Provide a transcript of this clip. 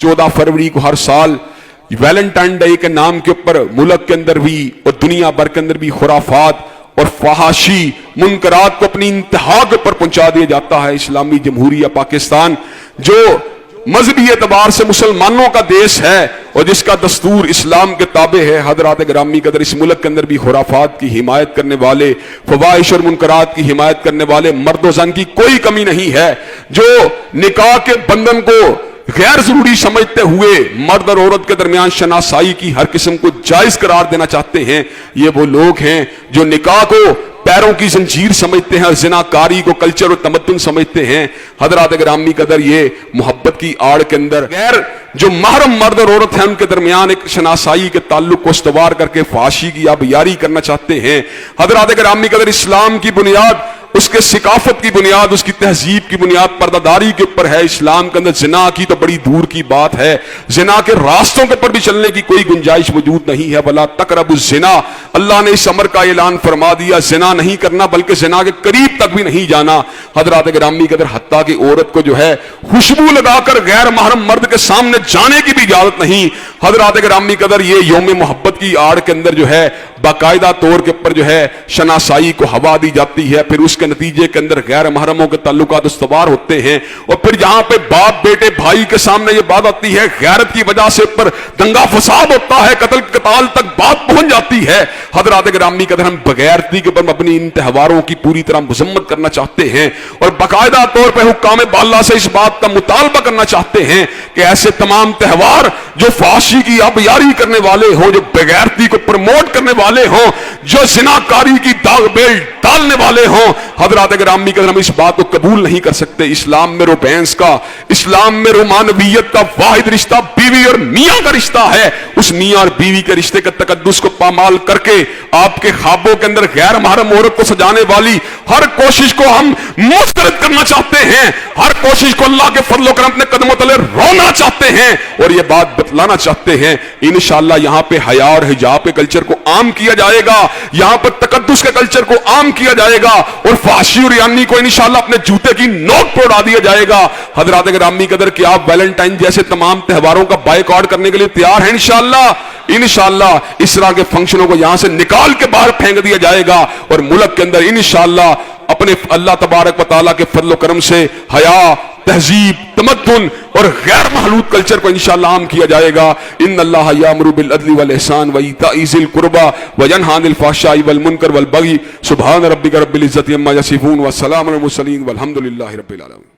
14 फरवरी को हर साल Valentine day के नाम के ऊपर मुल्क के अंदर भी और दुनिया भर के अंदर भी खुराफात और फहाशी मुनकरात को अपनी इंतहा के ऊपर पहुंचा दिया जाता है। इस्लामी जमहूरिया पाकिस्तान जो मजहबी एतबार से मुसलमानों का देश है और जिसका दस्तूर इस्लाम के ताबे है, हजरात ग्रामी कदर इस मुल्क के अंदर भी खुराफात की हिमायत करने वाले, फवाहिश और मुनकरात की हिमायत करने वाले मर्द और जन की कोई कमी नहीं है। जो निकाह के बंधन को गैर जरूरी समझते हुए मर्द और औरत के दरमियान शनासाई की हर किस्म को जायज करार देना चाहते हैं, ये वो लोग हैं जो निकाह को पैरों की जंजीर समझते हैं और जिनाकारी को कल्चर और तमद्दुन समझते हैं। हजरात ग्रामी कदर ये मोहब्बत की आड़ के अंदर गैर जो महरम मर्द और औरत हैं उनके दरमियान एक शनासाई के ताल्लुक को इस्तवार करके फाशी की आबियारी करना चाहते हैं। हजरात ग्रामी कदर इस्लाम की बुनियाद उसके सिकाफत की बुनियाद, उसकी तहजीब की बुनियाद पर्दादारी के ऊपर है। इस्लाम के अंदर जिना की तो बड़ी दूर की बात है, जिना के रास्तों के ऊपर भी चलने की कोई गुंजाइश मौजूद नहीं है। वला तकरबु जिना, अल्लाह ने इस अमर का ऐलान फरमा दिया, जिना नहीं करना बल्कि जिना के करीब तक भी नहीं जाना। हजरात ग्रामी के अंदर हत्ता की औरत को जो है खुशबू लगाकर गैर महरम मर्द के सामने जाने की भी इजाजत नहीं। हजरात ग्रामी कदर ये यौम मोहब्बत की आड़ के अंदर जो है बाकायदा तौर के ऊपर जो है शनासाई को हवा दी जाती है, फिर उसके नतीजे के अंदर गैर महरमों के ताल्लुकात इस्तवार होते हैं और फिर जहां पे बाप बेटे भाई के सामने ये बात आती है, गैरत की वजह से ऊपर दंगा फसाद होता है, कत्ल कताल तक बात पहुंच जाती है। हजरात ग्रामी कदर हम बगैरती के ऊपर अपनी इन त्योहारों की पूरी तरह मजम्मत करना चाहते हैं और बाकायदा तौर पर हुक्काम बाला से इस बात का मुतालबा करना चाहते हैं कि ऐसे तमाम त्योहार जो फाशी की आबियारी करने वाले हो, जो बगैरती को प्रमोट करने वाले हो, जो जिनाकारी की दाग बेल डालने वाले हो, हजरात ग्रामी कदर हम इस बात को कबूल नहीं कर सकते। इस्लाम में रोमांस का, इस्लाम में रोमानवियत का वाहिद रिश्ता बीवी और मियां का रिश्ता है। उस मियां और बीवी के रिश्ते के तकद्दुस को पामाल करके आपके ख्वाबों के अंदर गैर महरम औरत को सजाने वाली हर कोशिश को हम मुस्तरद करना चाहते हैं, हर कोशिश को अल्लाह के फजल करम अपने कदमों तले रोना चाहते हैं और यह बात बतलाना चाहते हैं। इंशाअल्लाह यहां पे हया और हिजाब के कल्चर को आम किया जाएगा, यहां पर तकद्दुस के कल्चर को आम किया जाएगा और फाशी और यानी को इंशाअल्लाह अपने जूते की नोक पर उड़ा दिया जाएगा। हजरात ग्रामी कदर कि आप वैलेंटाइन जैसे तमाम त्योहारों का बायकॉट करने के लिए तैयार हैं? इंशाअल्लाह इस तरह के फंक्शनों को यहां से निकाल के बाहर फेंक दिया जाएगा और मुल्क के अंदर इंशाअल्लाह अपने अल्लाह तबारक व तआला के फजल करम से हया, तहजीब, तमद्दुन और गैर महलूद कल्चर को इंशाअल्लाह आम किया जाएगा। इन्नल्लाह यामुरु बिल अदली वल इहसान व इताई ज़िल कुर्बा व यनहा अनिल फ़हशाई वल मुनकर वल बगी। सुब्हान रब्बिका रब्बिल इज़्ज़ति अम्मा यसिफून व सलामुन अलल मुरसलीन वल्हम्दुलिल्लाहि रब्बिल आलमीन।